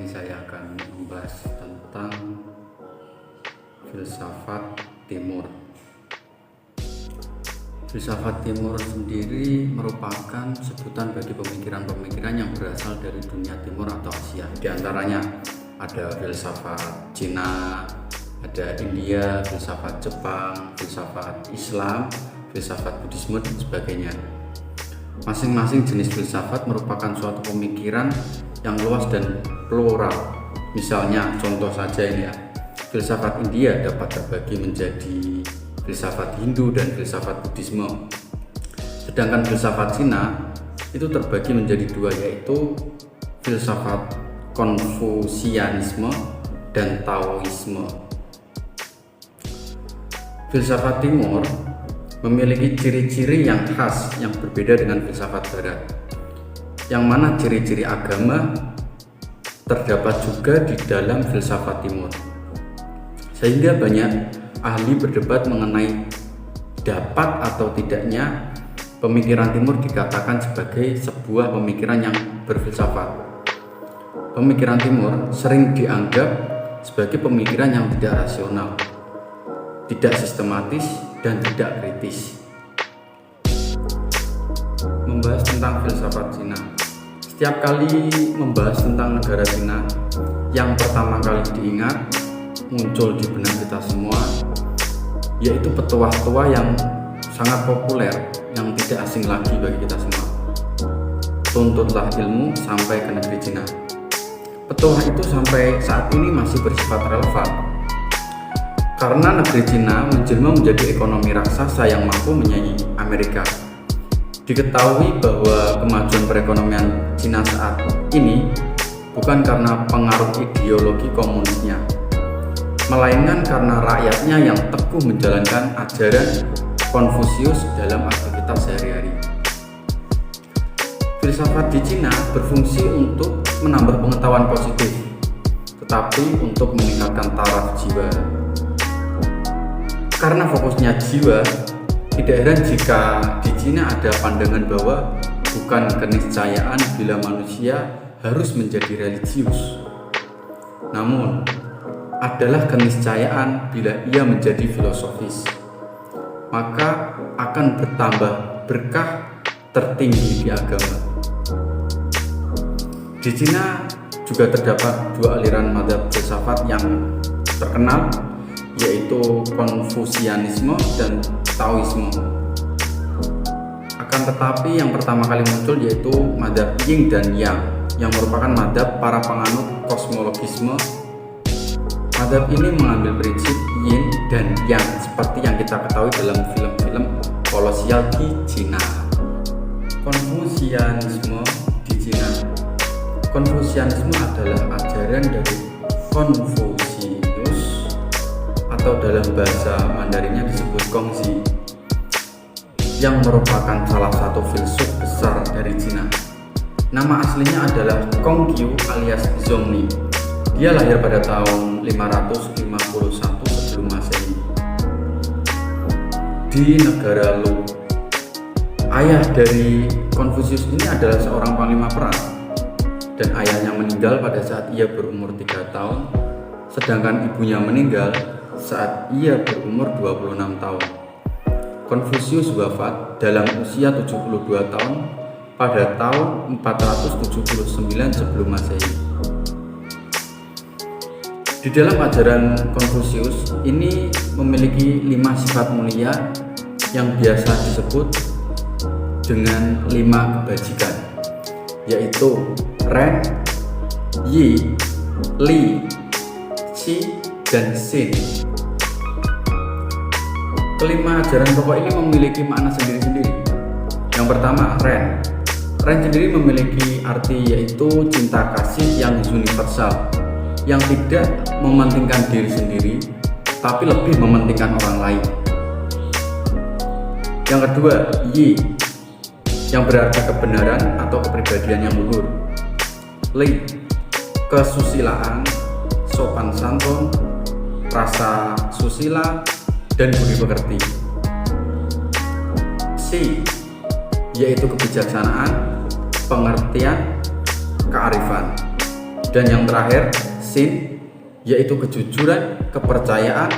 ini saya akan membahas tentang filsafat timur. Filsafat timur sendiri merupakan sebutan bagi pemikiran-pemikiran yang berasal dari dunia timur atau Asia. Di antaranya ada filsafat Cina, ada India, filsafat Jepang, filsafat Islam, filsafat Buddhisme, dan sebagainya. Masing-masing jenis filsafat merupakan suatu pemikiran yang luas dan plural. Misalnya, contoh saja ini ya, filsafat India dapat terbagi menjadi filsafat Hindu dan filsafat Buddhisme. Sedangkan filsafat Cina itu terbagi menjadi dua, yaitu filsafat Konfusianisme dan Taoisme. Filsafat Timur memiliki ciri-ciri yang khas yang berbeda dengan filsafat Barat, yang mana ciri-ciri agama terdapat juga di dalam filsafat Timur, sehingga banyak ahli berdebat mengenai dapat atau tidaknya pemikiran Timur dikatakan sebagai sebuah pemikiran yang berfilsafat. Pemikiran Timur sering dianggap sebagai pemikiran yang tidak rasional, tidak sistematis, dan tidak kritis. Membahas tentang filsafat Cina. Setiap kali membahas tentang negara Cina, yang pertama kali diingat muncul di benak kita semua yaitu petuah-tua yang sangat populer yang tidak asing lagi bagi kita semua. Tuntutlah ilmu sampai ke negeri Cina. Petuah itu sampai saat ini masih bersifat relevan, karena negeri Cina menjelma menjadi ekonomi raksasa yang mampu menyaingi Amerika. Diketahui bahwa kemajuan perekonomian Cina saat ini bukan karena pengaruh ideologi komunisnya, melainkan karena rakyatnya yang teguh menjalankan ajaran Konfusius dalam aktivitas sehari-hari. Filsafat di Cina berfungsi untuk menambah pengetahuan positif, tetapi untuk meningkatkan taraf jiwa. Karena fokusnya jiwa, tidak heran jika di Cina ada pandangan bahwa bukan keniscayaan bila manusia harus menjadi religius, namun adalah keniscayaan bila ia menjadi filosofis. Maka akan bertambah berkah tertinggi di agama. Di Cina juga terdapat dua aliran mazhab filsafat yang terkenal, yaitu Konfusianisme dan Taoisme. Akan tetapi yang pertama kali muncul yaitu mazhab Yin dan Yang, yang merupakan mazhab para penganut kosmologisme. Mazhab ini mengambil prinsip Yin dan Yang seperti yang kita ketahui dalam film-film kolosial di Cina. Konfusianisme di Cina. Konfusianisme adalah ajaran dari Konfusius, atau dalam bahasa Mandarinnya disebut Gongzi, yang merupakan salah satu filsuf besar dari Cina. Nama aslinya adalah Kongqiu alias Zongni. Dia lahir pada tahun 551 sebelum Masehi di negara Lu. Ayah dari Konfusius ini adalah seorang panglima perang, dan ayahnya meninggal pada saat ia berumur 3 tahun, sedangkan ibunya meninggal saat ia berumur 26 tahun. Konfusius wafat dalam usia 72 tahun pada tahun 479 sebelum Masehi. Di dalam ajaran Konfusius ini memiliki 5 sifat mulia yang biasa disebut dengan 5 kebajikan, yaitu Ren, Yi, Li, Qi, dan Xin. Kelima ajaran pokok ini memiliki makna sendiri-sendiri. Yang pertama, Ren. Ren sendiri memiliki arti yaitu cinta kasih yang universal, yang tidak mementingkan diri sendiri, tapi lebih mementingkan orang lain. Yang kedua, Yi, yang berarti kebenaran atau kepribadian yang luhur. Li, kesusilaan, sopan santun, rasa susila, dan budi pekerti. Xi, yaitu kebijaksanaan, pengertian, kearifan. Dan yang terakhir, Xin, yaitu kejujuran, kepercayaan,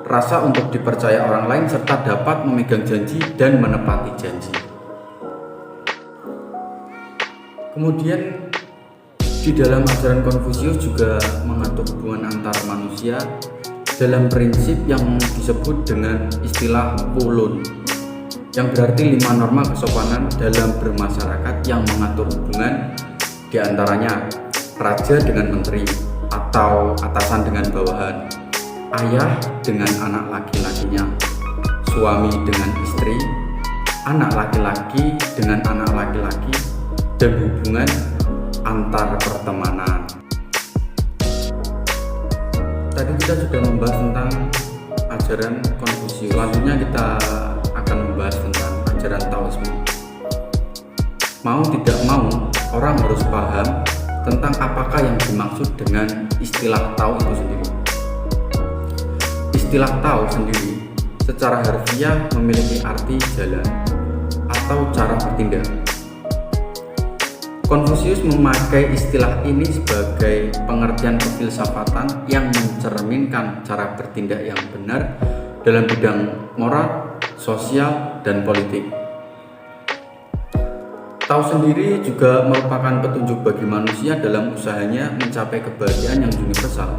rasa untuk dipercaya orang lain, serta dapat memegang janji dan menepati janji. Kemudian di dalam ajaran Konfusius juga mengatur hubungan antar manusia dalam prinsip yang disebut dengan istilah Wulun, yang berarti 5 norma kesopanan dalam bermasyarakat yang mengatur hubungan, diantaranya raja dengan menteri atau atasan dengan bawahan, ayah dengan anak laki-lakinya, suami dengan istri, anak laki-laki dengan anak laki-laki, dan hubungan antar pertemanan. Tadi kita sudah membahas tentang ajaran Konfusius. Selanjutnya kita akan membahas tentang ajaran Taoisme. Mau tidak mau, orang harus paham tentang apakah yang dimaksud dengan istilah Tao itu sendiri. Istilah Tao sendiri secara harfiah memiliki arti jalan atau cara bertindak. Konfusius memakai istilah ini sebagai pengertian kefilsafatan yang mencerminkan cara bertindak yang benar dalam bidang moral, sosial, dan politik. Tao sendiri juga merupakan petunjuk bagi manusia dalam usahanya mencapai kebahagiaan yang universal,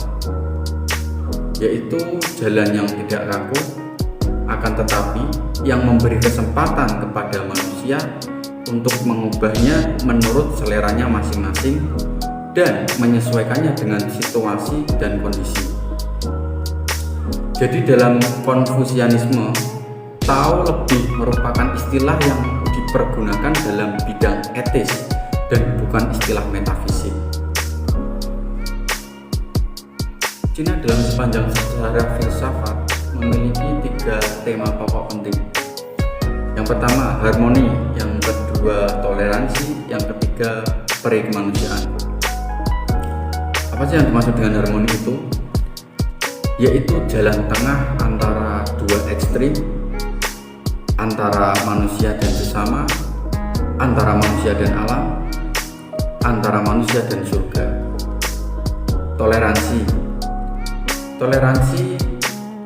yaitu jalan yang tidak kaku, akan tetapi yang memberi kesempatan kepada manusia untuk mengubahnya menurut seleranya masing-masing dan menyesuaikannya dengan situasi dan kondisi. Jadi dalam Konfusianisme, Tao lebih merupakan istilah yang dipergunakan dalam bidang etis dan bukan istilah metafisik. Cina dalam sepanjang sejarah filsafat memiliki 3 tema pokok penting. Yang pertama harmoni, yang kedua toleransi, yang ketiga peri kemanusiaan. Apa sih yang dimaksud dengan harmoni itu? Yaitu jalan tengah antara 2 ekstrim, antara manusia dan sesama, antara manusia dan alam, antara manusia dan surga. Toleransi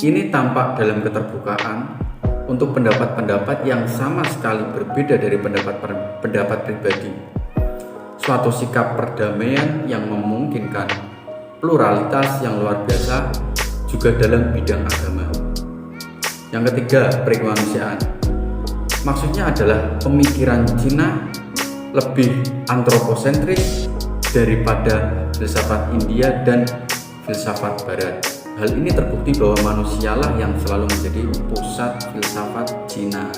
ini tampak dalam keterbukaan untuk pendapat-pendapat yang sama sekali berbeda dari pendapat pribadi. Suatu sikap perdamaian yang memungkinkan pluralitas yang luar biasa juga dalam bidang agama. Yang ketiga, peri kemanusiaan. Maksudnya adalah pemikiran Cina lebih antroposentris daripada filsafat India dan filsafat Barat. Hal ini terbukti bahwa manusialah yang selalu menjadi pusat filsafat Cina.